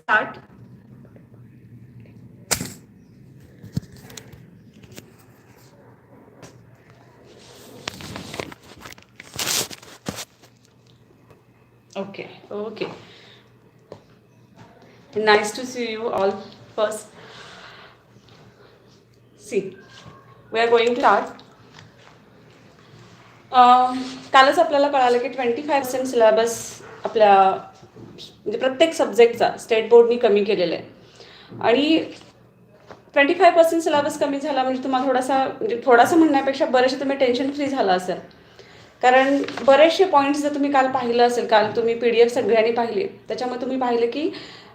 start. Okay, okay. Nice to see you all. First, see, we are going to start. कालच आपल्याला कळालं की 25% syllabus आपल्या म्हणजे प्रत्येक सब्जेक्टचा स्टेट बोर्डनी कमी केलेला आहे. आणि 25% सिलेबस कमी झाला म्हणजे तुम्हाला थोडासा म्हणण्यापेक्षा बरेचसे तुम्ही टेन्शन फ्री झाला असेल. कारण बरेचसे पॉईंट्स जर तुम्ही काल पाहिलं असेल, काल तुम्ही PDF सगळ्यांनी पाहिले, त्याच्यामध्ये तुम्ही पाहिलं की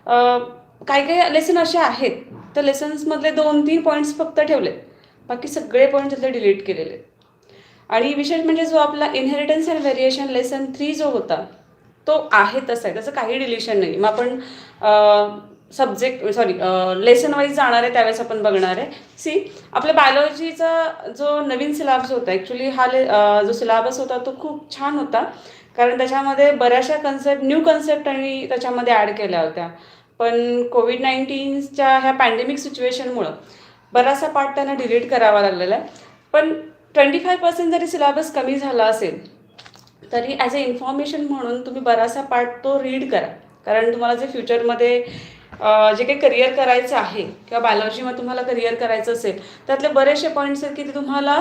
काही काही लेसन असे आहेत तर लेसन्समधले 2-3 पॉईंट्स फक्त ठेवले, बाकी सगळे पॉईंट्स तिथले डिलीट केलेले. आणि विशेष म्हणजे जो आपला इनहेरिटन्स अँड व्हेरिएशन लेसन 3 जो होता तो आहे तसा आहे, त्याचं काही डिलिशन नाही. मग आपण लेसन वाईज जाणार आहे त्यावेळेस आपण बघणार आहे. सी, आपल्या बायोलॉजीचा जो नवीन सिलेबस होता, ॲक्च्युली जो सिलेबस होता तो खूप छान होता, कारण त्याच्यामध्ये बऱ्याचशा न्यू कन्सेप्ट आणि त्याच्यामध्ये ॲड केल्या होत्या. पण कोविड-19च्या ह्या पॅन्डेमिक सिच्युएशनमुळं बराचसा पार्ट त्यांना डिलीट करावा लागलेला आहे. पण 25% जरी सिलेबस कमी झाला असेल तरी ॲज अ इन्फॉर्मेशन म्हणून तुम्ही बराचसा पार्ट तो रीड करा. कारण तुम्हाला जे फ्युचरमध्ये जे काही करिअर करायचं आहे किंवा बायोलॉजीमध्ये तुम्हाला करिअर करायचं असेल त्यातले बरेचसे पॉईंट्स आहेत की ते तुम्हाला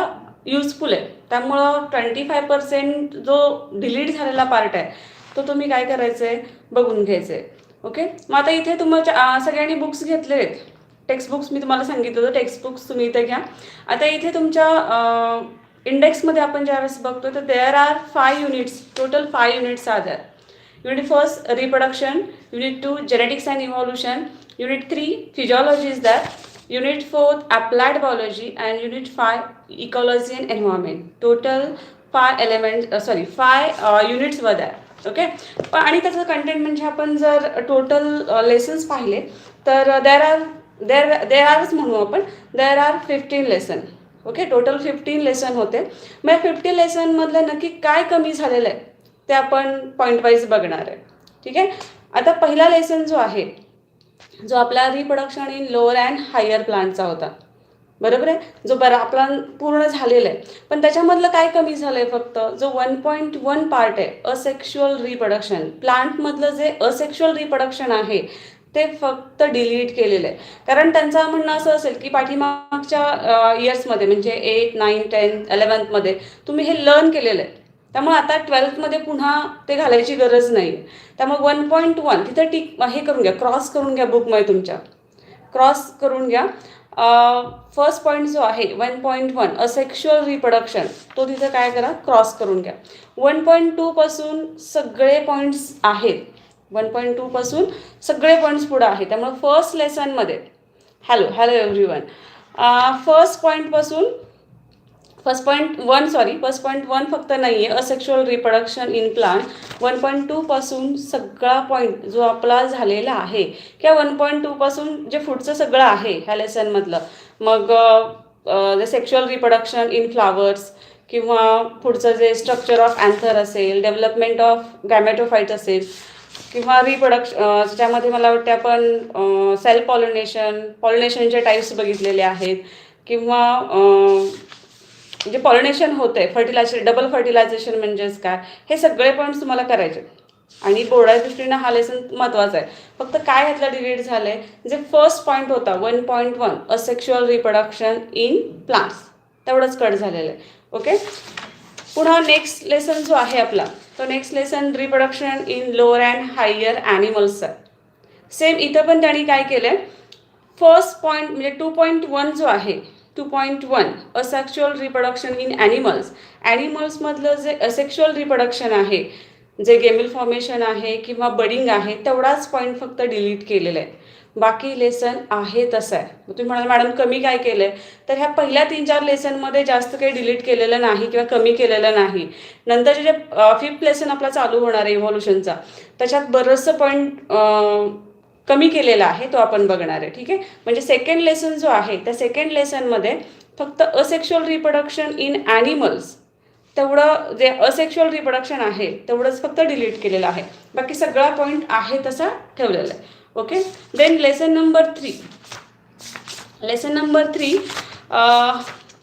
युजफुल आहे. त्यामुळं 25% जो डिलीट झालेला पार्ट आहे तो तुम्ही काय करायचं आहे, बघून घ्यायचं आहे. ओके, मग आता इथे तुमच्या सगळ्यांनी बुक्स घेतले आहेत. टेक्स्ट बुक्स मी तुम्हाला सांगितलं होतं, टेक्स्ट बुक्स तुम्ही इथे घ्या. आता इथे तुमच्या इंडेक्समध्ये आपण ज्यावेळेस बघतो तर there are 5 units, total 5 units are there. Unit 1 reproduction, Unit 2 genetics and evolution, Unit 3 physiology is there, Unit 4 applied biology, and Unit 5 ecology and environment. Total 5 units were there. Okay, आणि त्याचं कंटेंट म्हणजे आपण जर total lessons पाहिले तर देर आरच म्हणू आपण, there are 15 lesson. Okay, total 15 lesson होते. मग 15 लेसनमधलं नक्की काय कमी झालेलं आहे ते आपण पॉईंट वाईज बघणार आहे. ठीक आहे, आता पहिला लेसन जो आहे जो आपला reproduction in lower and higher प्लांटचा होता, बरोबर आहे, जो आपला पूर्ण झालेला आहे. पण त्याच्यामधलं काय कमी झालं आहे, फक्त जो 1.1 पार्ट आहे असेक्शुअल रिप्रोडक्शन, प्लांटमधलं जे असेक्शुअल रिप्रोडक्शन आहे ते फक्त डिलीट केलेलं आहे. कारण त्यांचं म्हणणं असं असेल की पाठीमागच्या इयर्समध्ये म्हणजे 8, 9, 10, 11मध्ये तुम्ही हे लर्न केलेलं आहे, त्यामुळे आता 12थमध्ये पुन्हा ते घालायची गरज नाही. त्यामुळे 1.1 तिथं हे करून घ्या, क्रॉस करून घ्या, बुकमध्ये तुमच्या क्रॉस करून घ्या. फर्स्ट पॉईंट जो आहे 1.1 असेक्शुअल रिप्रोडक्शन, तो तिथं काय करा, क्रॉस करून घ्या. 1.2 पासून सगळे पॉईंट्स आहेत, 1.2 पासून सगळे पॉईंट्स पुढे आहेत. त्यामुळे फर्स्ट लेसनमध्ये हॅलो एव्हरीवन, फर्स्ट पॉईंट 1 फक्त नाही आहे असेक्शुअल रिप्रोडक्शन इन प्लांट. 1.2 पासून सगळा पॉईंट जो आपला झालेला आहे किंवा 1.2 पासून जे पुढचं सगळं आहे ह्या लेसनमधलं, मग सेक्शुअल रिप्रोडक्शन इन फ्लावर्स किंवा पुढचं जे स्ट्रक्चर ऑफ अँथर असेल, डेव्हलपमेंट ऑफ गॅमेटोफाईट असेल, किंवा त्यामध्ये मला वाटते आपण सेल्फ पॉलिनेशनचे टाईप्स बघितलेले आहेत, किंवा जे पॉलिनेशन होतं आहे, डबल फर्टिलायझेशन म्हणजेच काय, हे सगळे पॉईंट्स तुम्हाला करायचे. आणि बोर्डाच्या दृष्टीनं हा लेसन महत्त्वाचा आहे. फक्त काय ह्यातलं डिलीट झालं आहे, जे फर्स्ट पॉईंट होता 1.1 असेक्शुअल रिप्रोडक्शन इन प्लांट्स, तेवढंच कट झालेलं आहे. ओके, पुन्हा नेक्स्ट लेसन जो आहे आपला, तो next lesson reproduction in lower and higher ॲनिमल्सचा. सेम इथं पण त्यांनी काय केलं आहे, फर्स्ट पॉईंट म्हणजे 2.1 जो आहे 2.1 असेक्शुअल रिप्रोडक्शन इन ॲनिमल्समधलं जे असेक्शुअल रिप्रोडक्शन आहे, जे गेमिल फॉर्मेशन आहे किंवा बडिंग आहे, तेवढाच पॉईंट फक्त डिलीट केलेला आहे. बाकी लेसन आहे तसं आहे. तुम्ही म्हणाल मॅडम कमी काय केलं आहे, तर ह्या पहिल्या 3-4 लेसनमध्ये जास्त काही डिलीट केलेलं नाही किंवा कमी केलेलं नाही. नंतरचे जे 5th लेसन आपला चालू होणार आहे इव्हॉल्युशनचा, त्याच्यात बरंचसं पॉईंट कमी केलेला आहे, तो आपण बघणार आहे. ठीक आहे, म्हणजे सेकंड लेसन जो आहे त्या सेकंड लेसनमध्ये फक्त असेक्शुअल रिप्रोडक्शन इन ॲनिमल्स, तेवढं जे असेक्शुअल रिप्रोडक्शन आहे तेवढंच फक्त डिलीट केलेलं आहे. बाकी सगळा पॉईंट आहे तसा ठेवलेला आहे. Okay. Then lesson number 3. Lesson number 3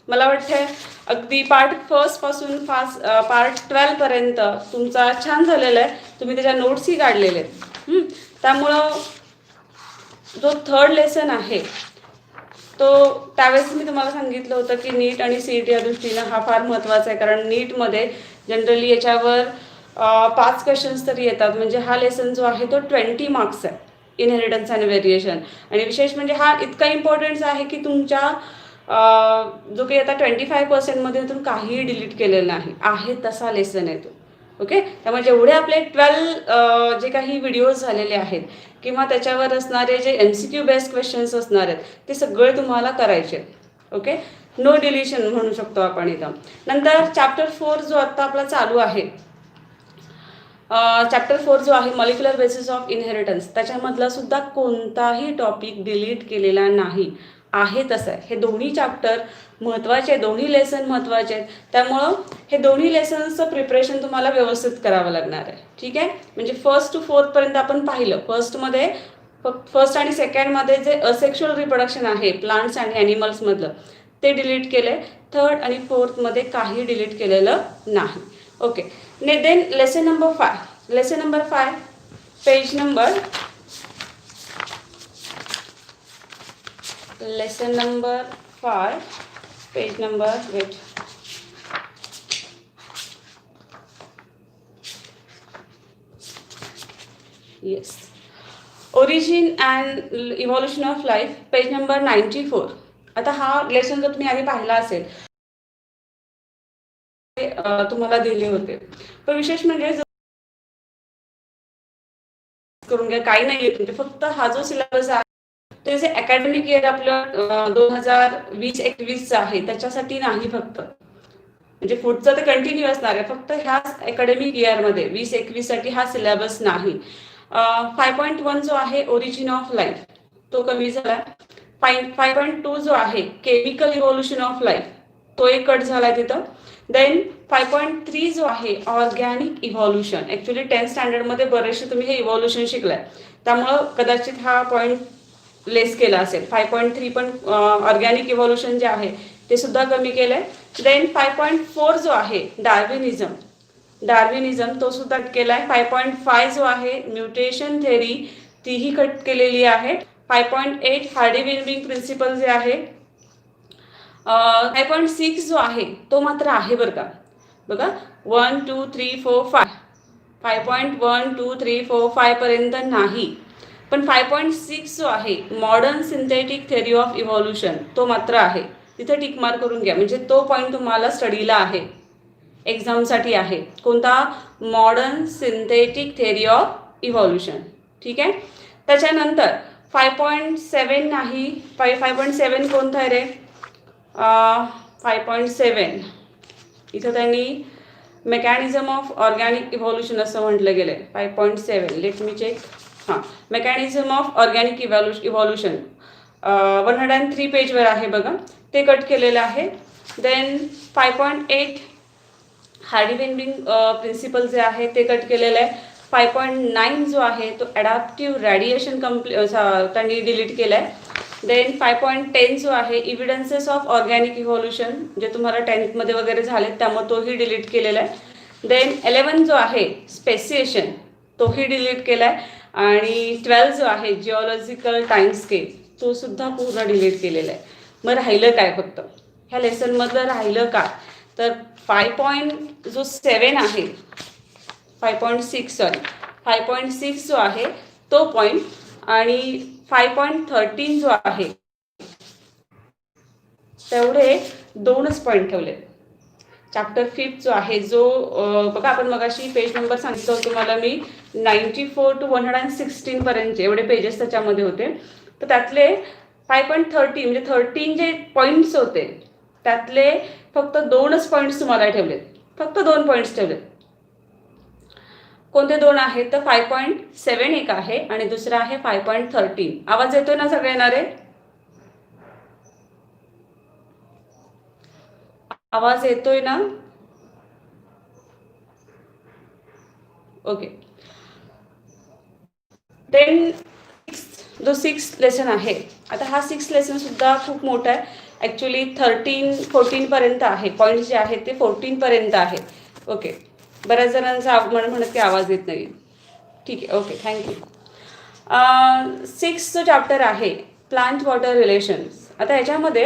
मला वाटतं अगदी पार्ट फर्स्ट पासून पार्ट 12 पर्यंत तुमचा छान झालेला आहे. तुम्ही त्याच्या नोट्सही काढलेले आहेत. त्यामुळं जो थर्ड लेसन आहे तो त्यावेळेस मी तुम्हाला सांगितलं होतं की नीट आणि CET या दृष्टीनं हा फार महत्त्वाचा आहे. कारण नीटमध्ये जनरली याच्यावर 5 क्वेश्चन्स तरी येतात. म्हणजे हा लेसन जो आहे तो 20 मार्क्स आहे, इनहेरिटन्स आणि व्हेरिएशन. आणि विशेष म्हणजे हा इतका इम्पॉर्टन्स आहे की तुमच्या जो काही आता 25% यातून काहीही डिलीट केलेलं नाही आहे तसा लेसन आहे तो. ओके. त्यामुळे जेवढे आपले 12 जे काही व्हिडिओज झालेले आहेत किंवा त्याच्यावर असणारे जे MCQ बेस्ड क्वेश्चन्स असणार आहेत ते सगळे तुम्हाला करायचे आहेत. ओके. नो डिलिशन म्हणू शकतो आपण इथं. नंतर चॅप्टर 4 जो आत्ता आपला चालू आहे, चॅप्टर 4 जो आहे मॉलिक्युलर बेसिस ऑफ इनहेरिटन्स, त्याच्यामधला सुद्धा कोणताही टॉपिक डिलीट केलेला नाही आहे तसं आहे. हे दोन्ही चॅप्टर महत्त्वाचे, दोन्ही लेसन महत्त्वाचे आहेत. त्यामुळं हे दोन्ही लेसन्सचं प्रिपरेशन तुम्हाला व्यवस्थित करावं लागणार आहे. ठीक आहे. म्हणजे 1st to 4th पर्यंत आपण पाहिलं. फर्स्ट आणि सेकंडमध्ये जे असेक्शुअल रिप्रोडक्शन आहे प्लांट्स आणि ॲनिमल्समधलं ते डिलीट केलं आहे. 3rd आणि 4thमध्ये काही डिलीट केलेलं नाही. Okay. Then lesson number 5. Lesson number 5 page number lesson number 5 page number wait yes origin and evolution of life page number 94. आता हा लेसन जर तुम्ही आधी पाहिला असेल तुम्हाला दिले होते. पण विशेष म्हणजे करून घ्या, काही नाही म्हणजे फक्त हा जो सिलेबस आहे ते जे अकॅडमिक इयर आपलं 2020-21 आहे त्याच्यासाठी नाही, फक्त म्हणजे पुढचं तर कंटिन्यू असणार आहे. फक्त ह्याच अकॅडमिक इयरमध्ये 20-21 साठी हा सिलेबस नाही. 5.1 जो आहे ओरिजिन ऑफ लाईफ तो कमी झाला. 5.2 जो आहे केमिकल इव्होल्युशन ऑफ लाईफ तो एक कट झाला तिथं. देन 5.3 जो आहे ऑर्गॅनिक इव्हॉल्युशन. ॲक्च्युली 10th स्टँडर्डमध्ये बरेचसे तुम्ही हे इव्हॉल्युशन शिकलाय त्यामुळं कदाचित हा पॉईंट लेस केला असेल. 5.3 पण ऑर्गॅनिक इव्हॉल्युशन जे आहे ते सुद्धा कमी केलं आहे. देन 5.4 जो आहे डार्विनिझम तो सुद्धा कट केला आहे. 5.5 जो आहे म्युटेशन थेअरी तीही कट केलेली आहे. 5.8 हार्डी-वेनबिंग प्रिन्सिपल जे आहे. 5.6 जो आहे तो मात्र आहे बरं का. बघा 1 2 3 4 5 5.1 2 3 4 5 पर्यंत नाही. पण 5.6 जो आहे modern synthetic theory of evolution तो मात्र आहे. तिथे टिक मार्क करून घ्या म्हणजे तो पॉईंट तुम्हाला स्टडीला आहे, एक्झामसाठी आहे. कोणता? Modern synthetic theory of evolution. ठीक आहे. त्याच्यानंतर 5.7 नाही. 5.7 कोणता आहे रे? 5.7 इथं त्यांनी मेकॅनिझम ऑफ ऑर्गॅनिक इव्हॉल्युशन असं म्हटलं गेलं आहे. 5.7 लेट मी चेक. हां, मेकॅनिझम ऑफ ऑर्गॅनिक इव्हॉल्युशन 103 पेजवर आहे बघा, ते कट केलेलं आहे. देन 5.8 हार्डी-वेनबिंग प्रिन्सिपल जे आहे ते कट केलेलं आहे. 5.9 जो आहे तो ॲडॅप्टिव्ह रॅडिएशन त्यांनी डिलीट केलं आहे. देन 5.10 जो आहे इव्हिडन्सेस ऑफ ऑर्गॅनिक इव्हॉल्युशन जे तुम्हाला 10th वगैरे झाले त्यामुळे तोही डिलीट केलेला आहे. देन 11 जो आहे स्पेसिएशन तोही डिलीट केला आहे. आणि 12 जो आहे जिओलॉजिकल टाईमस्केल तो सुद्धा पूर्ण डिलीट केलेला आहे. मग राहिलं काय? फक्त ह्या लेसनमधलं राहिलं काय तर 5.7 आहे 5.6 जो आहे तो पॉईंट आणि 5.13 जो आहे तेवढे 2च पॉईंट ठेवले. चॅप्टर 5 जो आहे जो बघा आपण मगाशी पेज नंबर सांगितलं होतं तुम्हाला मी 94 to 116 पर्यंतचे एवढे पेजेस त्याच्यामध्ये होते. तर त्यातले 5.30 म्हणजे 13 जे पॉईंट्स होते त्यातले फक्त 2च पॉईंट्स तुम्हाला ठेवलेत. फक्त 2 पॉईंट्स ठेवलेत. कोणते 2 आहेत तर 5.7 एक आहे आणि दुसरा आहे 5.13. आवाज येतोय ना सगळ्यांना रे? आवाज येतोय ना? ओके. देन जो 6 लेसन आहे, आता हा 6 लेसनसुद्धा खूप मोठा आहे. ॲक्च्युली 14 आहे. पॉईंट्स जे आहेत ते 14 आहे. ओके, बऱ्याच जणांचा म्हणत की आवाज येत नाही. ठीक आहे, ओके, थँक्यू. 6 जो चॅप्टर आहे प्लांट वॉटर रिलेशन्स, आता याच्यामध्ये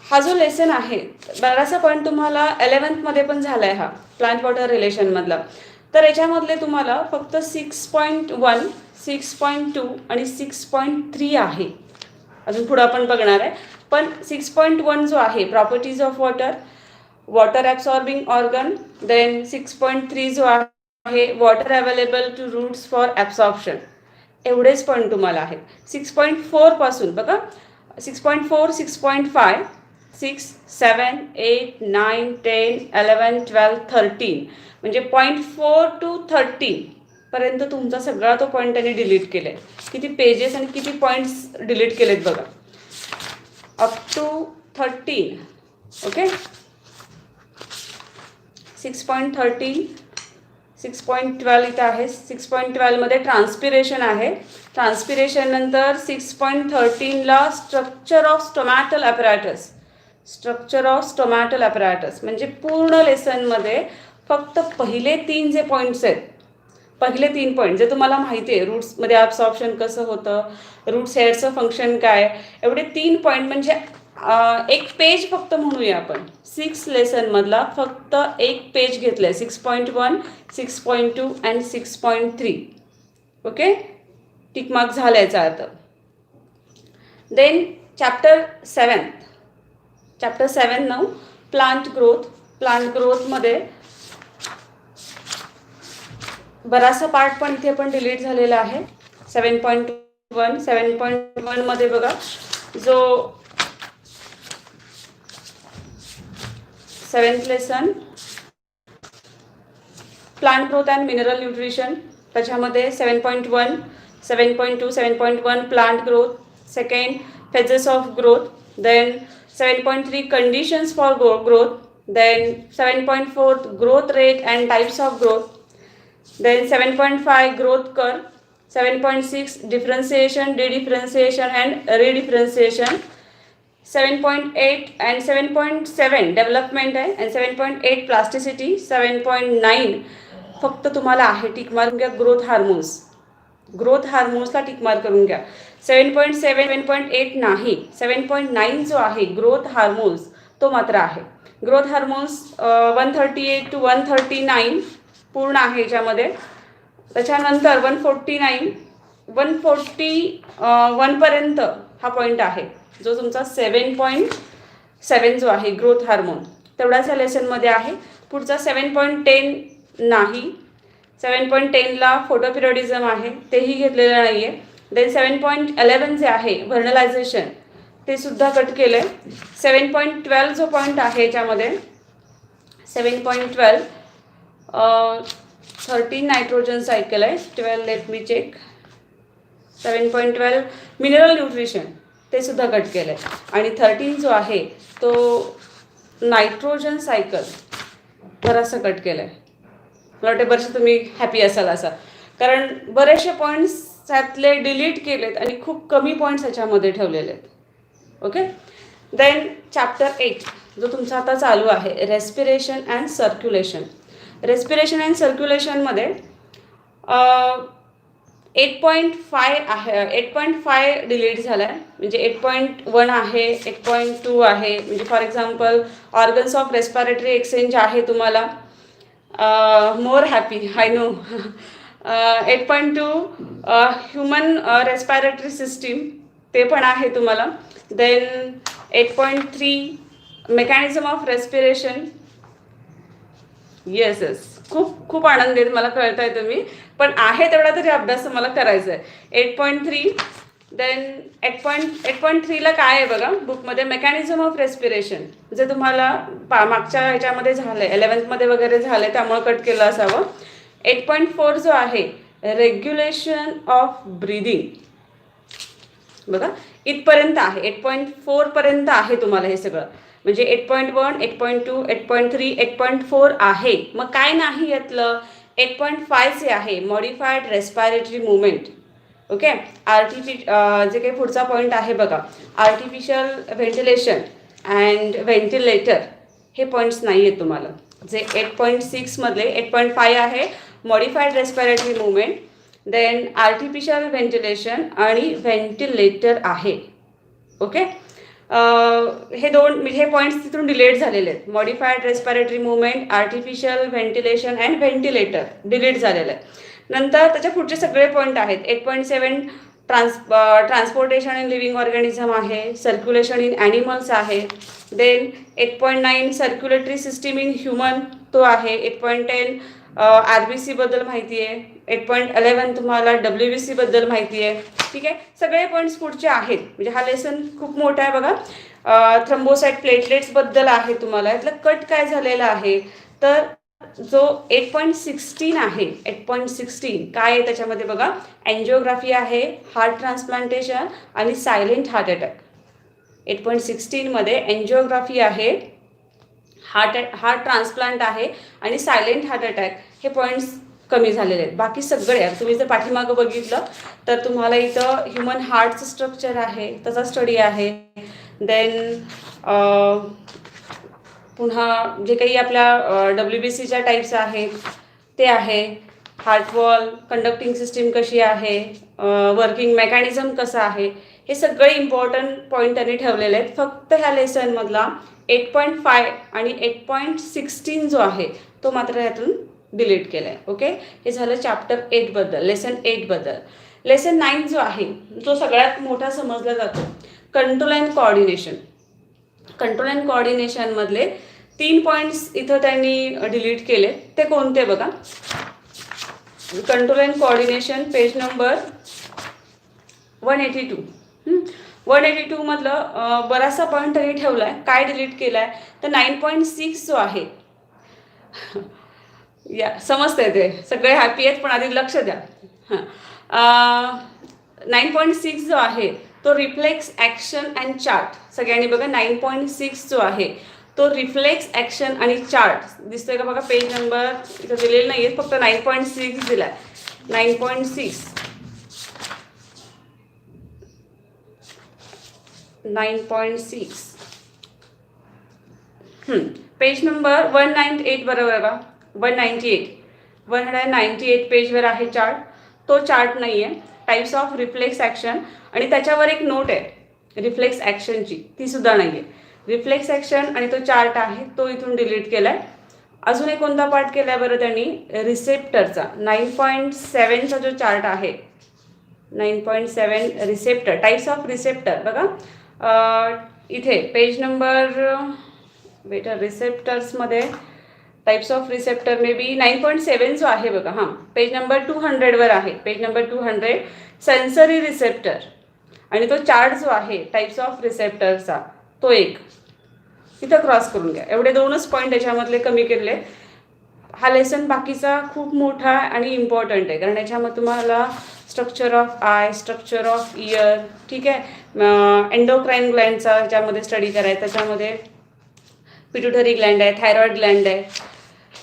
हा जो लेसन आहे बराचसा पॉईंट तुम्हाला 11th पण झाला आहे हा प्लांट वॉटर रिलेशनमधला. तर याच्यामधले तुम्हाला फक्त 6.1, 6.2 आणि 6.3 आहे. अजून पुढं आपण बघणार आहे. पण 6.1 जो आहे properties of water, water absorbing organ, then 6.3 जो आहे water available to roots for absorption, एवढेच पॉईंट तुम्हाला आहेत. 6.4 पासून बघा, 6.4, 6.5, 6, 7, 8, 9, 10, 11, 12, 13, म्हणजे 0.4 to 13 पर्यंत तुमचा सगळा तो पॉईंट त्यांनी डिलीट केला आहे. किती पेजेस आणि किती पॉईंट्स डिलीट केलेत बघा, अप टू 13. ओके, 6.13, 6.12 इथं आहे. 6.12मध्ये ट्रान्सपिरेशन आहे. ट्रान्सपिरेशन नंतर 6.13ला structure of stomatal apparatus, structure of stomatal apparatus म्हणजे पूर्ण लेसनमध्ये फक्त पहिले 3 जे पॉईंट्स आहेत, पहिले 3 पॉईंट जे तुम्हाला माहिती आहे, रूट्समध्ये ॲब्सॉर्प्शन कसं होतं, रूट्स हेअरचं फंक्शन काय, एवढे 3 पॉईंट म्हणजे एक पेज फक्त म्हणूया आपण. 6 लेसनमधला फक्त एक पेज घेतलं आहे. 6.1, 6.2 अँड 6.3. ओके, टिकमार्क झालं याचा अर्थ. देन चॅप्टर 7 नाव प्लांट ग्रोथ. प्लांट ग्रोथमध्ये बराचसा पार्ट पण इथे पण डिलीट झालेला आहे. 7.1, 7.1मध्ये बघा जो 7th lesson plant growth and mineral nutrition, त्याच्यामध्ये 7.1, 7.2, 7.1 plant growth, second phases of growth, then 7.3 conditions for growth, then 7.4 growth rate and types of growth, then 7.5 growth curve, 7.6 differentiation, dedifferentiation and redifferentiation, 7.8 and 7.7 development आहे and 7.8 plasticity, 7.9 फक्त तुम्हाला आहे tick मारून घ्या growth hormones, growth हार्मोन्सला tick mark करून घ्या. 7.7, 7.8 नाही, 7.9 जो आहे ग्रोथ हार्मोन्स तो मात्र आहे. ग्रोथ हार्मोन्स 138 to 139 पूर्ण आहे याच्यामध्ये. त्याच्यानंतर 149, 141पर्यंत हा पॉईंट आहे जो तुमचा 7.7 जो आहे ग्रोथ हार्मोन तेवढाच या लेसनमध्ये आहे. पुढचा 7.10 नाही, 7.10ला फोटोपिरियडिझम आहे तेही घेतलेलं नाही आहे. देन 7.11 जे आहे व्हर्नलायझेशन ते सुद्धा कट केलं आहे. 7.12 जो पॉईंट आहे याच्यामध्ये 7.12 13 नायट्रोजन सायकल आहे. 12 let me check, 7.12 mineral nutrition ते सुद्धा कट केलं आहे. आणि 13 जो आहे तो नायट्रोजन सायकल बराचसा कट केलं आहे. मला वाटते बरेचसे तुम्ही हॅपी असाल असा, कारण बरेचसे पॉईंट्स त्यातले डिलीट केलेत आणि खूप कमी पॉईंट्स ह्याच्यामध्ये ठेवलेले आहेत. ओके, देन चॅप्टर 8 जो तुमचा आता चालू आहे respiration and circulation. Respiration and सर्क्युलेशनमध्ये 8.5 आहे, 8.5 डिलीट झाला आहे म्हणजे 8.1 आहे, 8.2 आहे. म्हणजे for example organs of respiratory exchange आहे तुम्हाला, more happy I know. 8.2 human respiratory system ते पण आहे तुम्हाला. Then 8.3 mechanism of respiration. Yes yes, खूप खूप आनंद येत मला, कळत आहे तुम्ही, पण आहे तेवढा तरी अभ्यास मला करायचा आहे. 8.3 देन 8.3ला काय आहे बघा बुकमध्ये मेकॅनिझम ऑफ रेस्पिरेशन, जे तुम्हाला मागच्या ह्याच्यामध्ये झालं आहे 11th वगैरे झालं आहे त्यामुळे कट केलं असावं. 8.4 जो आहे रेग्युलेशन ऑफ ब्रीदिंग बघा इथपर्यंत आहे. 8.4 पर्यंत आहे तुम्हाला हे सगळं, म्हणजे 8.1, 8.2, 8.3, 8.4 आहे. मग काय नाही यातलं 8.5 जे आहे मॉडिफाईड रेस्पिरेटरी मुवमेंट, ओके. जे काही पुढचा पॉईंट आहे बघा, आर्टिफिशियल व्हेंटिलेशन अँड व्हेंटिलेटर, हे पॉईंट्स नाही आहेत तुम्हाला. जे 8.6 मधले 8.5 आहे modified respiratory movement, then artificial ventilation आणि व्हेंटिलेटर आहे. ओके. हे पॉईंट्स तिथून डिलीट झालेले आहेत. Modified respiratory movement, artificial ventilation and ventilator delete झालेलं आहे. नंतर त्याच्या पुढचे सगळे पॉईंट आहेत. 8.7 ट्रान्सपोर्टेशन इन लिव्हिंग ऑर्गॅनिझम आहे, सर्क्युलेशन इन ॲनिमल्स आहे. Then 8.9 circulatory system in human, तो आहे. 8.10 RBC बद्दल माहिती आहे. 8.11 तुम्हाला WBC बद्दल माहिती आहे. ठीक आहे. सगळे पॉईंट्स पुढचे आहेत. म्हणजे हा लेसन खूप मोठा आहे बघा. थ्रम्बोसाइट प्लेटलेट्स बद्दल आहे तुम्हाला. यातलं कट काय झालेलं आहे तर जो 8.16 आहे, 8.16 काय आहे त्याच्यामध्ये बघा, अँजिओग्राफी आहे, हार्ट ट्रान्सप्लांटेशन आणि सायलेंट हार्ट अटॅक. 8.16 मध्ये अँजिओग्राफी आहे, हार्ट ट्रान्सप्लांट आहे आणि सायलेंट हार्ट अटॅक, हे पॉईंट्स कमी झालेले आहेत. बाकी सगळे तुम्ही जर पाठीमागं बघितलं तर तुम्हाला इथं ह्युमन हार्टचं स्ट्रक्चर आहे, त्याचा स्टडी आहे. देन पुन्हा जे काही आपल्या WBCच्या टाईप्स आहेत ते आहे. हार्टवॉल, कंडक्टिंग सिस्टीम कशी आहे, वर्किंग मेकॅनिझम कसं आहे, हे सगळे इम्पॉर्टंट पॉईंट त्यांनी ठेवलेले आहेत. फक्त ह्या लेसनमधला 8.5 आणि 8.16 जो आहे तो मात्र यातून डिलीट केला आहे. ओके. हे झालं चॅप्टर 8 बद्दल, लेसन 8 बद्दल. लेसन 9 जो आहे जो सगळ्यात मोठा समजला जातो, control and coordination. Control and कोऑर्डिनेशनमधले 3 पॉईंट्स इथं त्यांनी डिलीट केले. ते कोणते बघा, control and coordination page number 182. 182 मधलं बराचसा पॉईंट त्यांनी ठेवला आहे. काय डिलीट केला आहे तर 9.6 जो आहे, या समजतंय ते सगळे हॅपी आहेत पण आधी लक्ष द्या. 9.6 जो आहे तो रिफ्लेक्स ॲक्शन अँड चार्ट. सगळ्यांनी बघा 9.6 जो आहे तो रिफ्लेक्स ॲक्शन आणि चार्ट दिसतोय का बघा. पेज नंबर इथं दिलेलं नाही आहे, फक्त 9.6 दिला आहे. 9.6 पेज नंबर 198 बरोबर का. 198 पेजवर आहे चार्ट. तो चार्ट नाही आहे. टाईप्स ऑफ रिफ्लेक्स ॲक्शन आणि त्याच्यावर एक नोट आहे रिफ्लेक्स ॲक्शनची, ती सुद्धा नाही आहे. रिफ्लेक्स ॲक्शन आणि तो चार्ट आहे तो इथून डिलीट केला आहे. अजून एक कोणता पार्ट केला आहे बरं त्यांनी, रिसेप्टरचा. 9.7चा जो चार्ट आहे, 9.7 रिसेप्टर, टाईप्स ऑफ रिसेप्टर बघा. इथे पेज नंबर रिसेप्टर्समध्ये types of receptor may be 9.7 जो आहे बघा. हां, पेज नंबर 200वर आहे. पेज नंबर 200 सेन्सरी रिसेप्टर आणि तो चार्ट जो आहे टाईप्स ऑफ रिसेप्टरचा तो एक इथं क्रॉस करून घ्या. एवढे 2च पॉईंट याच्यामधले कमी केले. हा लेसन बाकीचा खूप मोठा आणि इम्पॉर्टंट आहे कारण याच्यामध्ये तुम्हाला structure of I, structure of year, ठीक आहे, एंडोक्राईन ग्लँडचा ह्याच्यामध्ये स्टडी करायचा. त्याच्यामध्ये पिट्युटरी ग्लँड आहे, थायरॉइड ग्लँड आहे,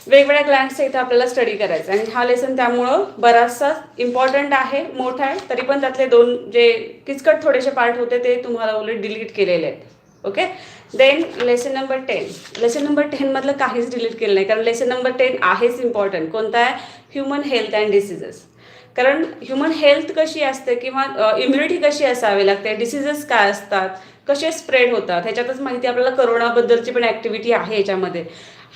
वेगवेगळ्या ग्लँड्सचा इथं आपल्याला स्टडी करायचा. आणि हा लेसन त्यामुळं बराचसा इम्पॉर्टंट आहे, मोठा आहे. तरी पण त्यातले 2 जे किचकट थोडेसे पार्ट होते ते तुम्हाला उलट डिलीट केलेले आहेत. Okay. Then lesson number 10. Lesson number 10 मधलं काहीच डिलीट केलं नाही कारण लेसन नंबर 10 आहेच इम्पॉर्टंट. कोणता आहे, ह्युमन हेल्थ अँड डिसीजेस. कारण ह्युमन हेल्थ कशी असते किंवा इम्युनिटी कशी असावी लागते, डिसीजेस काय असतात, कसे स्प्रेड होतात, ह्याच्यातच माहिती आपल्याला कोरोनाबद्दलची पण ॲक्टिव्हिटी आहे याच्यामध्ये.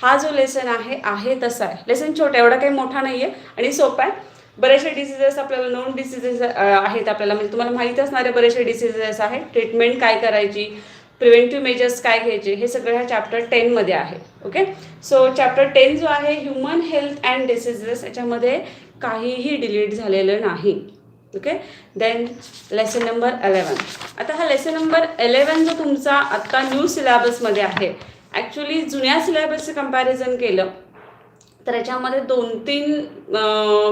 हा जो लेसन आहे तसा आहे. लेसन छोटा, एवढा काही मोठा नाही आहे आणि सोपा आहे. बरेचसे डिसीजेस आपल्याला नोन डिसीजेस आहेत आपल्याला, म्हणजे तुम्हाला माहीत असणारे बरेचसे डिसीजेस आहेत. ट्रीटमेंट काय करायची, प्रिव्हेंटिव्ह मेजर्स काय घ्यायचे, हे सगळं ह्या चॅप्टर 10मध्ये आहे. ओके. सो चॅप्टर 10 जो आहे ह्युमन हेल्थ अँड डिसीजेस, याच्यामध्ये काहीही डिलीट झालेलं नाही. ओके. Then lesson number 11. आता हा लेसन नंबर 11 जो तुमचा आत्ता न्यू सिलेबसमध्ये आहे, ॲक्च्युली जुन्या सिलेबसचं कंपॅरिझन केलं तर याच्यामध्ये 2-3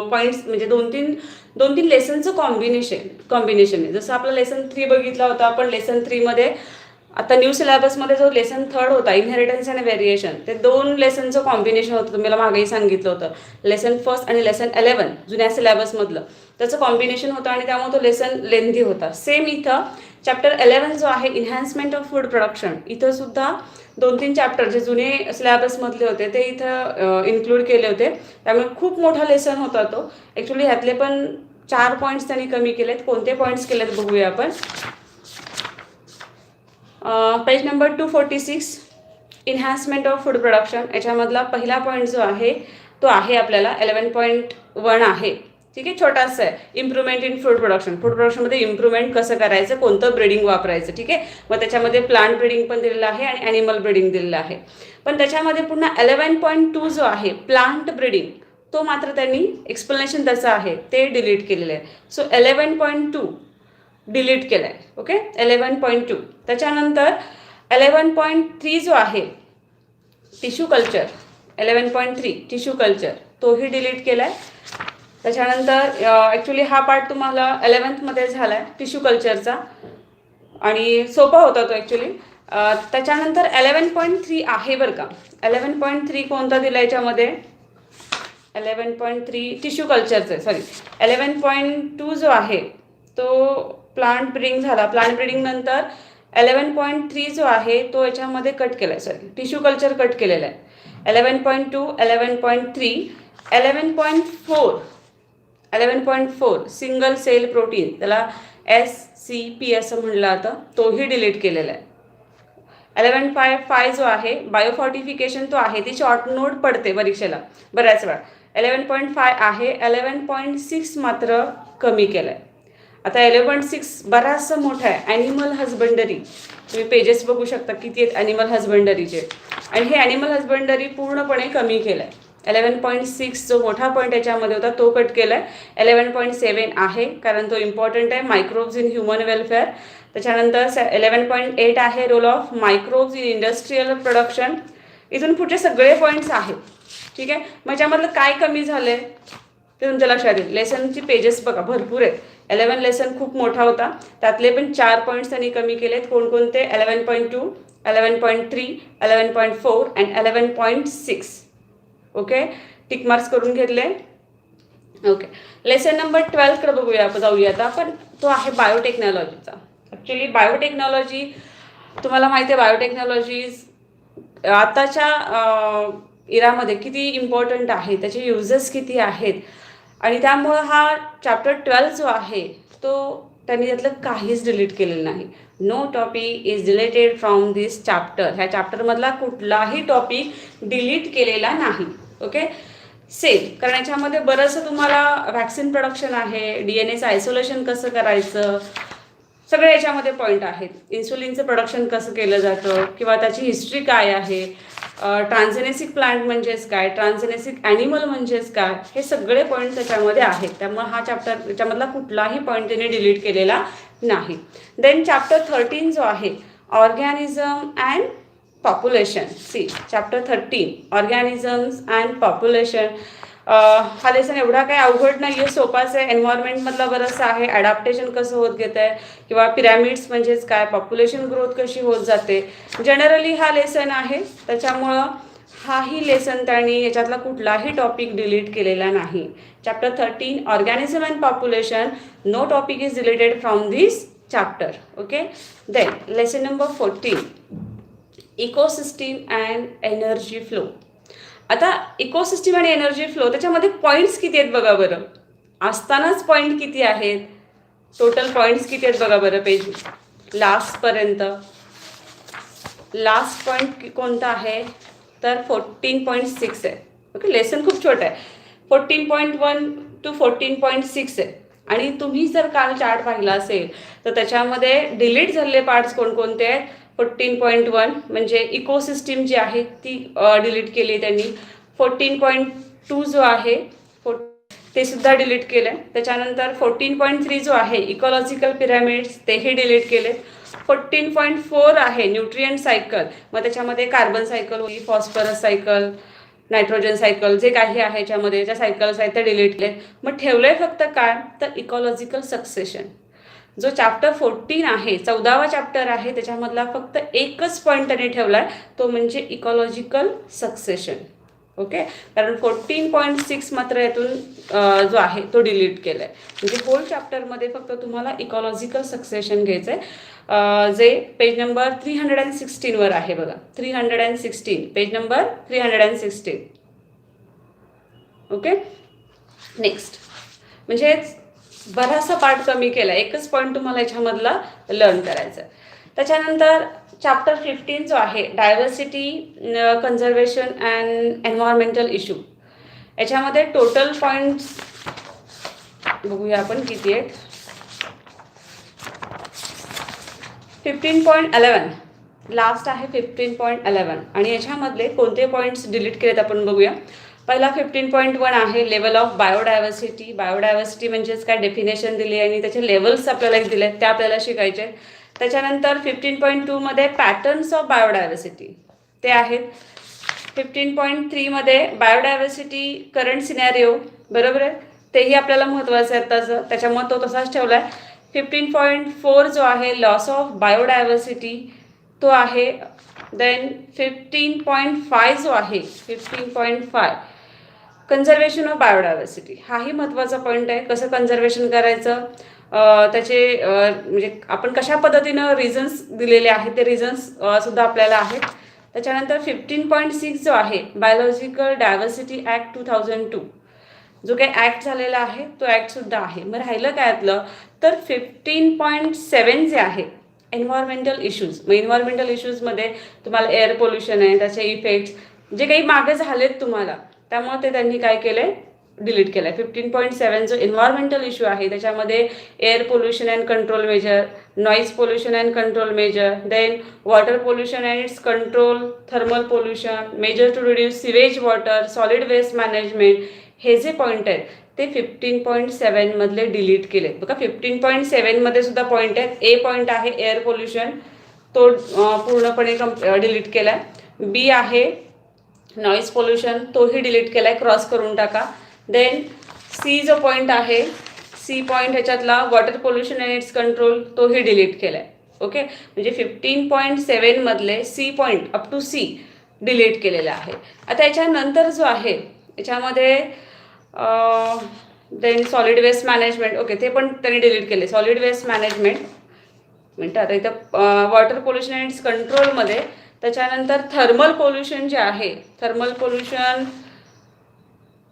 पॉईंट्स म्हणजे 2-3 लेसनचं कॉम्बिनेशन आहे. जसं आपलं लेसन 3 बघितला होता आपण. लेसन 3मध्ये आता न्यू सिलेबसमध्ये जो लेसन 3 होता इनहेरिटन्स आणि व्हेरिएशन, ते 2 लेसनचं कॉम्बिनेशन होतं. तुम्हाला मागेही सांगितलं होतं. लेसन 1 आणि लेसन 11 जुन्या सिलेबसमधलं त्याचं कॉम्बिनेशन होतं आणि त्यामुळे तो लेसन लेंथी होता. सेम इथं चॅप्टर 11 जो आहे इन्हान्समेंट ऑफ फूड प्रोडक्शन, इथं सुद्धा 2-3 चॅप्टर जे जुने सिलेबसमधले होते ते इथं इन्क्लूड केले होते. त्यामुळे खूप मोठा लेसन होता तो. ॲक्च्युली ह्यातले पण 4 पॉईंट्स त्यांनी कमी केलेत. कोणते पॉईंट्स केलेत बघूया आपण. Page number 246 enhancement of food production, याच्यामधला पहिला पॉईंट जो आहे तो आहे आपल्याला 11.1 आहे. ठीक आहे, छोटासा आहे. Improvement in food production, food प्रोडक्शनमध्ये इम्प्रूव्हमेंट कसं करायचं, कोणतं ब्रीडिंग वापरायचं. ठीक आहे, मग त्याच्यामध्ये प्लांट ब्रीडिंग पण दिलेलं आहे आणि ॲनिमल ब्रीडिंग दिलेलं आहे. पण त्याच्यामध्ये पुन्हा 11.2 जो आहे प्लांट ब्रीडिंग, तो मात्र त्यांनी एक्सप्लेनेशन त्याचं आहे ते डिलीट केलेलं आहे. सो 11.2 डिलीट केलं आहे. ओके, 11.2. त्याच्यानंतर 11.3 जो आहे टिश्यू कल्चर, 11.3 टिश्यू कल्चर, तोही डिलीट केला आहे. त्याच्यानंतर ॲक्च्युली हा पार्ट तुम्हाला 11th झाला आहे टिश्यू कल्चरचा आणि सोपा होता तो ॲक्च्युली. त्याच्यानंतर 11.3 आहे बरं का. 11.3 कोणता दिला याच्यामध्ये, 11.3 टिश्यू कल्चरचं आहे. सॉरी, 11.2 जो आहे तो प्लांट ब्रीडिंग झाला. प्लांट ब्रीडिंग नंतर 11.3 जो आहे तो याच्यामध्ये कट केला आहे. सॉरी, टिश्यू कल्चर कट केलेलं आहे. 11.2, 11.3, 11.4 सिंगल सेल प्रोटीन, त्याला SCP असं म्हणलं आता, तोही डिलीट केलेला आहे. 11.5 जो आहे बायोफॉर्टिफिकेशन, तो आहे, ती शॉर्ट नोट पडते परीक्षेला बऱ्याच वेळा. 11.5 आहे. 11.6 मात्र कमी केलं आहे. आता 11.6 बराचसा मोठा आहे. ॲनिमल हजबंडरी, तुम्ही पेजेस बघू शकता किती आहेत ॲनिमल हजबंडरीचे, आणि हे ॲनिमल हजबंडरी पूर्णपणे कमी केलं आहे. 11.6 जो मोठा पॉईंट याच्यामध्ये होता तो कट केला आहे. 11.7 आहे कारण तो इम्पॉर्टंट आहे, मायक्रोब्स इन ह्युमन वेलफेअर. त्याच्यानंतर 11.8 आहे role of microbes in industrial production. इथून पुढचे सगळे पॉईंट्स आहेत. ठीक आहे, मग याच्यामधलं काय कमी झालं आहे ते तुमच्या लक्षात येईल. लेसनची पेजेस बघा भरपूर आहेत. 11 लेसन खूप मोठा होता, त्यातले पण 4 पॉईंट्स त्यांनी कमी केलेत. कोणकोणते, 11.2, 11.3, 11.4 अँड 11.6. ओके, टिक मार्क्स करून घेतले. ओके, लेसन नंबर 12कडे बघूया, जाऊया आता आपण. तो आहे बायोटेक्नॉलॉजीचा. ॲक्च्युली बायोटेक्नॉलॉजी तुम्हाला माहिती आहे, बायोटेक्नॉलॉजी आताच्या इरामध्ये किती इम्पॉर्टंट आहे, त्याचे युजेस किती आहेत, आणि त्यामुळं हा चॅप्टर 12 जो आहे तो त्यांनी त्यातलं काहीच डिलीट केलेलं नाही. No topic is deleted from this chapter. ह्या चॅप्टरमधला कुठलाही टॉपिक डिलीट केलेला नाही. ओके, सेम, कारण याच्यामध्ये बरंचसं तुम्हाला व्हॅक्सिन प्रोडक्शन आहे, DNAचं आयसोलेशन कसं करायचं, सगळे याच्यामध्ये पॉईंट आहेत. इन्सुलिनचं प्रोडक्शन कसं केलं जातं किंवा त्याची हिस्ट्री काय आहे, ट्रान्सजेनेसिक प्लांट म्हणजेच काय, ट्रान्सजेनेसिक ॲनिमल म्हणजेच काय, हे सगळे पॉईंट त्याच्यामध्ये आहेत. त्यामुळे हा चॅप्टर त्याच्यामधला कुठलाही पॉईंट त्यांनी डिलीट केलेला नाही. देन चॅप्टर 13 जो आहे organism and population. See, chapter 13 organisms and population. हा लेसन एवढा काही अवघड नाही आहे, सोपाच आहे. एन्व्हायरमेंटमधला बरंचसं आहे, ॲडॅप्टेशन कसं होत घेत आहे किंवा पिरॅमिड्स म्हणजेच काय, पॉप्युलेशन ग्रोथ कशी होत जाते, जनरली हा लेसन आहे. त्याच्यामुळं हाही लेसन त्यांनी याच्यातला कुठलाही टॉपिक डिलीट केलेला नाही. Chapter 13 organism and population, no topic is deleted from this chapter. Okay, then lesson number 14 ecosystem and energy flow. आता इकोसिस्टीम आणि एनर्जी फ्लो, त्याच्यामध्ये पॉईंट्स किती आहेत बघा बरं. असतानाच पॉईंट किती आहेत, टोटल पॉईंट्स किती आहेत बघा बरं. पेज लास्टपर्यंत लास्ट पॉईंट कोणता आहे तर 14.6 आहे. ओके, लेसन खूप छोटं आहे, 14.1 to 14.6 आहे. आणि तुम्ही जर काल चार्ट पाहिला असेल तर त्याच्यामध्ये डिलीट झालेले पार्ट्स कोणकोणते आहेत. 14.1 म्हणजे इकोसिस्टीम जी आहे ती डिलीट केली त्यांनी. 14.2 जो आहे ते सुद्धा डिलीट केलं आहे. त्याच्यानंतर 14.3 जो आहे इकॉलॉजिकल पिरॅमिड्स, तेही डिलीट केले. 14.4 आहे न्यूट्रिएंट सायकल, मग त्याच्यामध्ये कार्बन सायकल होईल, फॉस्फरस सायकल, नायट्रोजन सायकल, जे काही आहे याच्यामध्ये ज्या सायकल्स आहेत त्या डिलीट केले. मग ठेवलंय फक्त काय तर इकॉलॉजिकल सक्सेशन. जो चॅप्टर 14 आहे, 14वा चॅप्टर आहे, त्याच्यामधला फक्त एकच पॉईंट त्यांनी ठेवला आहे, तो म्हणजे इकॉलॉजिकल सक्सेशन. ओके, कारण 14.6 मात्र यातून जो आहे तो डिलीट केला आहे. म्हणजे होल चॅप्टरमध्ये फक्त तुम्हाला इकॉलॉजिकल सक्सेशन घ्यायचं आहे, जे पेज नंबर 316वर आहे बघा. 316, पेज नंबर 316. ओके, नेक्स्ट म्हणजे बराचसा पार्ट कमी केला, एकच पॉईंट तुम्हाला याच्यामधला लर्न करायचा आहे. त्याच्यानंतर चॅप्टर 15 जो आहे, diversity, conservation and environmental issue, याच्यामध्ये टोटल पॉईंट्स बघूया आपण किती आहेत. 15.11 लास्ट आहे, 15.11. आणि याच्यामधले कोणते पॉईंट्स डिलीट केलेत आपण बघूया. पहिला 15.1 आहे, लेवल ऑफ बायोडायव्हर्सिटी. बायोडायव्हर्सिटी म्हणजेच काय, डेफिनेशन दिली आणि त्याचे लेवल्स आपल्याला दिले, ते आपल्याला शिकायचे. त्याच्यानंतर 15.2 मध्ये पॅटर्न्स ऑफ बायोडायव्हर्सिटी ते आहेत. 15.3 मध्ये बायोडायव्हर्सिटी करंट सिनॅरिओ, बरोबर आहे, तेही आपल्याला महत्त्वाचं आहे आत्ताचं, त्याच्यामुळे तो तसाच ठेवला आहे. 15.4 जो आहे, लॉस ऑफ बायोडायव्हर्सिटी, तो आहे. देन 15.5 जो आहे, 15.5 कन्झर्वेशन ऑफ बायोडायव्हर्सिटी, हाही महत्त्वाचा पॉईंट आहे. कसं कन्झर्वेशन करायचं, त्याचे म्हणजे आपण कशा पद्धतीनं रिझन्स दिलेले आहेत, ते रिझन्स सुद्धा आपल्याला आहेत. त्याच्यानंतर 15.6 जो आहे, बायोलॉजिकल डायव्हर्सिटी ॲक्ट 2002, जो काही ॲक्ट झालेला आहे तो ॲक्टसुद्धा आहे. मग राहिलं काय यातलं, तर 15.7 जे आहे, एन्व्हायरमेंटल इश्यूज. मग एन्व्हायरमेंटल इश्यूजमध्ये तुम्हाला एअर पोल्युशन आहे, त्याचे इफेक्ट्स जे काही मागे झालेत तुम्हाला, त्यामुळे ते त्यांनी काय केलं आहे, डिलीट केलं आहे. 15.7 जो एन्व्हायरमेंटल इश्यू आहे, त्याच्यामध्ये air pollution and control measure, noise pollution and control measure, then water pollution and its control, thermal pollution, measure to reduce sewage water, solid waste management, हे जे पॉईंट आहेत ते 15.7 मधले डिलीट केले. बघा 15.7 मध्ये सुद्धा पॉईंट आहेत. ए पॉईंट आहे एअर पोल्युशन, तो पूर्णपणे डिलीट केला आहे. बी आहे नॉईज पोल्युशन, तोही डिलीट केला आहे, क्रॉस करून टाका. देन सी जो पॉईंट आहे, सी पॉईंट ह्याच्यातला water pollution and its control, तोही डिलीट केला आहे. ओके, म्हणजे 15.7 मधले C point up to C delete केलेला आहे. आता याच्यानंतर जो आहे याच्यामध्ये then solid waste management, okay, ते पण त्यांनी डिलीट केले. सॉलिड वेस्ट मॅनेजमेंट म्हणतात आता इथं वॉटर पोल्युशन अँड इट्स कंट्रोलमध्ये. त्याच्यानंतर थर्मल पोल्युशन जे आहे, थर्मल पोल्युशन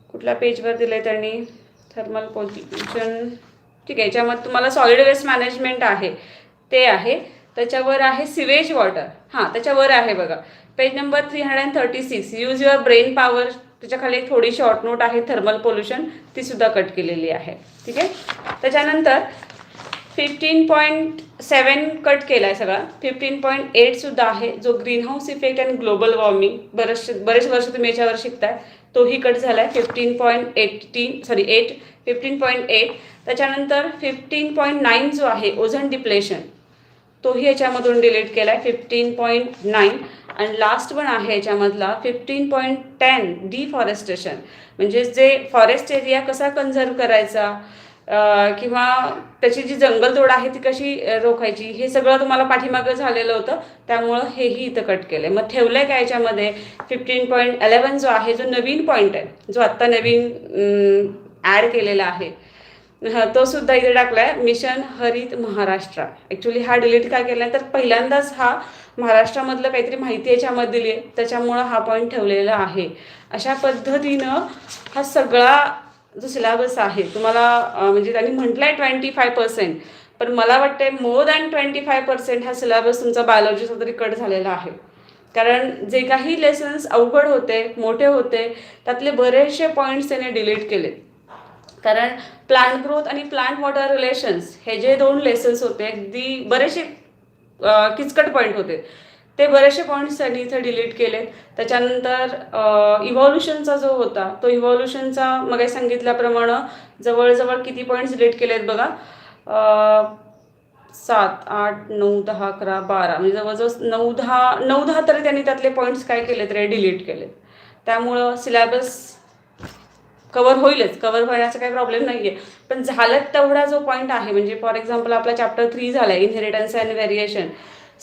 कुठल्या पेजवर दिलं आहे त्यांनी, थर्मल पोल्युशन, ठीक आहे, याच्यामध्ये तुम्हाला सॉलिड वेस्ट मॅनेजमेंट आहे ते आहे. त्याच्यावर आहे सिवेज वॉटर, हां त्याच्यावर आहे बघा, page number 336, use your brain power, त्याच्याखाली एक थोडी शॉर्ट नोट आहे, थर्मल पोल्युशन, ती सुद्धा कट केलेली आहे. ठीक आहे, त्याच्यानंतर 15.7 कट केला आहे सगळा. 15.8 सुद्धा आहे, जो green house effect and global warming, बरेच वर्ष तुम्ही याच्यावर शिकताय, तोही कट झाला आहे. 15.8. त्याच्यानंतर 15.9 जो आहे ओझोन डिप्लेशन, तोही याच्यामधून डिलीट केला आहे. 15.9. आणि लास्ट पण आहे याच्यामधला 15.10 डिफॉरेस्टेशन, म्हणजे जे फॉरेस्ट एरिया कसा कन्झर्व करायचा किंवा त्याची जी जंगलतोड आहे ती कशी रोखायची, हे सगळं तुम्हाला पाठीमागं झालेलं होतं, त्यामुळं हेही इथं कट केलं आहे. मग ठेवलं आहे का याच्यामध्ये 15.11 जो आहे, जो नवीन पॉईंट आहे, जो आत्ता नवीन ॲड केलेला आहे, तो सुद्धा इथे टाकला आहे, मिशन हरित महाराष्ट्र. ॲक्च्युली हा डिलीट काय केला आहे, तर पहिल्यांदाच हा महाराष्ट्रामधलं काहीतरी माहिती याच्यामध्ये दिली आहे, त्याच्यामुळं हा पॉईंट ठेवलेला आहे. अशा पद्धतीनं हा सगळा जो सिलेबस आहे तुम्हाला म्हणजे त्यांनी म्हटलं आहे 25%, पण मला वाटते मोर दॅन 25% हा सिलेबस तुमचा बायोलॉजीचा तरी कट झालेला आहे. कारण जे काही लेसन्स अवघड होते, मोठे होते, त्यातले बरेचसे पॉईंट्स त्याने डिलीट केले. कारण प्लांट ग्रोथ आणि प्लांट वॉटर रिलेशन्स हे जे 2 लेसन्स होते, अगदी बरेचसे किचकट पॉईंट होते, ते बरेचसे पॉईंट्स त्यांनी इथे डिलीट केले. त्याच्यानंतर इव्हॉल्युशनचा जो होता, तो इव्हॉल्युशनचा मग सांगितल्याप्रमाणे जवळजवळ किती पॉईंट्स डिलीट केलेत बघा, 7, 8, 9, 10, 11, 12, म्हणजे जवळजवळ 9-10 तरी त्यांनी त्यातले पॉईंट्स काय केलेत रे, डिलीट केलेत. त्यामुळं सिलेबस कवर होईलच, कवर होण्याचा काही प्रॉब्लेम नाही आहे. पण झालं तेवढा जो पॉईंट आहे, म्हणजे फॉर एक्झाम्पल आपला चॅप्टर 3 झाला आहे इनहेरिटन्स अँड व्हेरिएशन,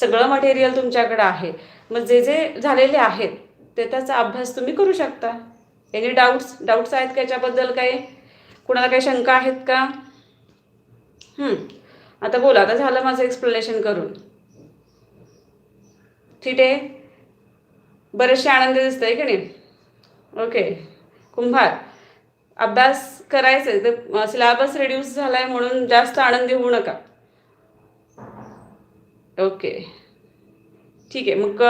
सगळं मटेरियल तुमच्याकडे आहे. मग जे जे झालेले आहेत ते त्याचा अभ्यास तुम्ही करू शकता. एनी डाऊट्स आहेत का याच्याबद्दल? काही कुणाला काही शंका आहेत का? आता बोला. आता झालं माझं एक्सप्लेनेशन करून. ठीक आहे, बरेचसे आनंद दिसत आहे की नाही? ओके. कुंभार, अभ्यास करायचा आहे तर सिलेबस रिड्यूस झालाय म्हणून जास्त आनंदी होऊ नका. ओके, ठीक आहे. मग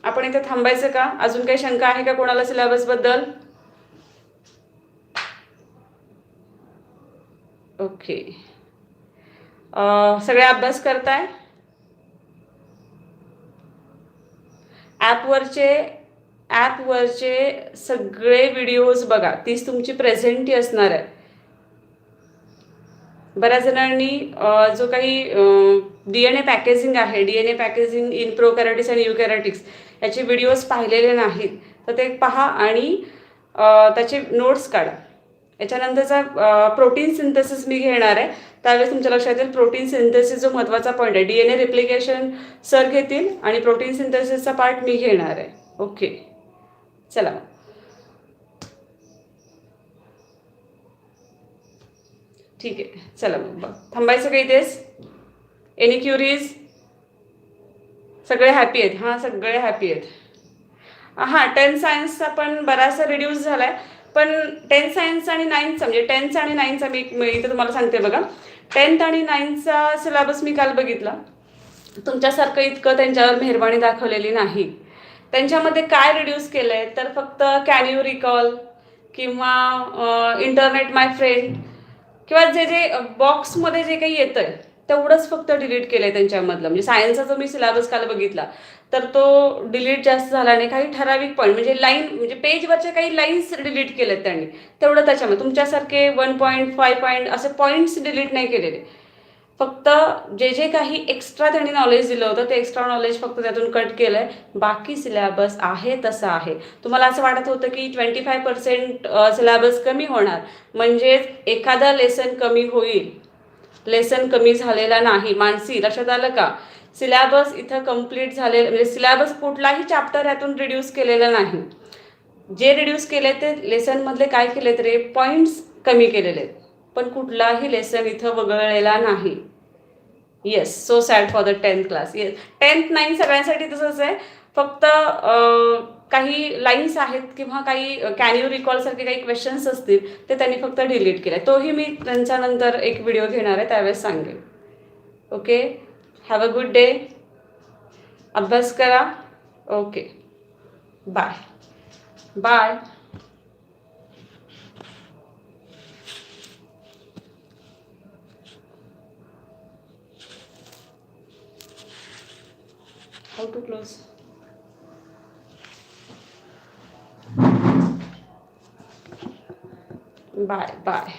आपण इथे थांबायचं का? अजून काही शंका आहे का कोणाला सिलेबसबद्दल? ओके. सगळे अभ्यास करताय? ॲपवरचे सगळे व्हिडिओज बघा. तीच तुमची प्रेझेंटी असणार आहे. बऱ्याच जणांनी जो काही DNA पॅकेजिंग आहे, DNA पॅकेजिंग इन प्रोकॅरियोटिक्स आणि युकॅरियोटिक्स याचे व्हिडिओज पाहिलेले नाहीत तर ते पहा आणि त्याचे नोट्स काढा. याच्यानंतरचा प्रोटीन सिंथेसिस मी घेणार आहे, त्यावेळेस तुमच्या लक्षात येईल प्रोटीन सिंथेसिस जो महत्त्वाचा पॉईंट आहे. DNA रिप्लिकेशन सर घेतील आणि प्रोटीन सिंथेसिसचा पार्ट मी घेणार आहे. ओके, चला. ठीक आहे, चला मग थांबायचं का इथेच? Any queries? सगळे हॅपी आहेत? हां, सगळे हॅपी आहेत. हां, 10th सायन्सचा पण बराचसा रिड्यूस झाला आहे. पण 10th सायन्स आणि 9thचा म्हणजे 10th आणि 9thचा मी इथं तुम्हाला सांगते बघा. 10th आणि 9thचा सिलेबस मी काल बघितला. तुमच्यासारखं इतकं त्यांच्यावर मेहरबानी दाखवलेली नाही. त्यांच्यामध्ये काय रिड्यूस केलं आहे तर फक्त कॅन यू रिकॉल किंवा इंटरनेट माय फ्रेंड किंवा जे जे बॉक्समध्ये जे काही येतं आहे तेवढंच फक्त डिलीट केलं आहे त्यांच्यामधलं. म्हणजे सायन्सचा जो मी सिलेबस काल बघितला तर तो डिलीट जास्त झाला नाही. काही ठराविक पॉईंट म्हणजे लाईन म्हणजे पेजवरच्या काही लाईन्स डिलीट केलेत त्यांनी, तेवढं. त्याच्यामध्ये तुमच्यासारखे 1.5 पॉईंट असे पॉईंट्स डिलीट नाही केलेले. फक्त जे जे काही एक्स्ट्रा त्यांनी नॉलेज दिलं होतं ते एक्स्ट्रा नॉलेज फक्त त्यातून कट केलं आहे. बाकी सिलेबस आहे तसं आहे. तुम्हाला असं वाटत होतं की 25% सिलेबस कमी होणार म्हणजेच एखादा लेसन कमी होईल. लेसन कमी झालेला नाही. मानसी, लक्षात आलं का? सिलेबस इथं कंप्लीट झालेलं म्हणजे सिलेबस कुठलाही चॅप्टर यातून रिड्यूस केलेला नाही. जे रिड्यूस केले ते लेसनमधले काय केले तरी पॉईंट्स कमी केलेले आहेत, पण कुठलाही लेसन इथं वगळलेला नाही. Yes, so sad for the 10th class. Yes, 10th 9th सगळ्यांसाठी तसंच आहे. फक्त काही लाईन्स आहेत किंवा काही कॅन यू रिकॉल सारखे काही क्वेश्चन्स असतील ते त्यांनी फक्त डिलीट केले. तोही मी त्यांच्यानंतर एक व्हिडिओ घेणार आहे, त्यावेळेस सांगेन. Okay, have a good day. अभ्यास करा. Okay, bye bye. How to close? Bye bye.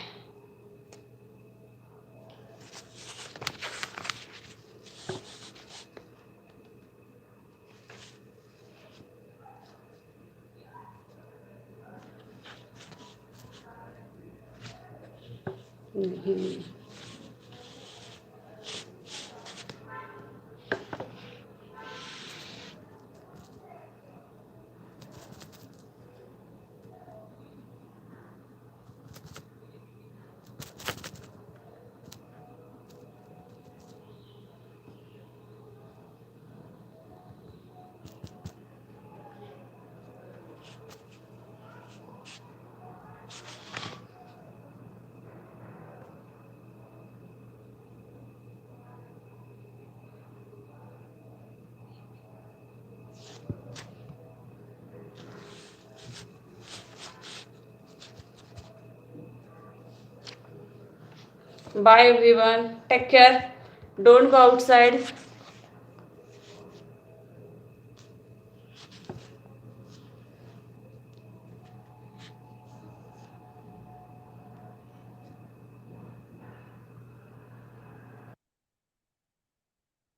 Bye everyone. Take care. Don't go outside.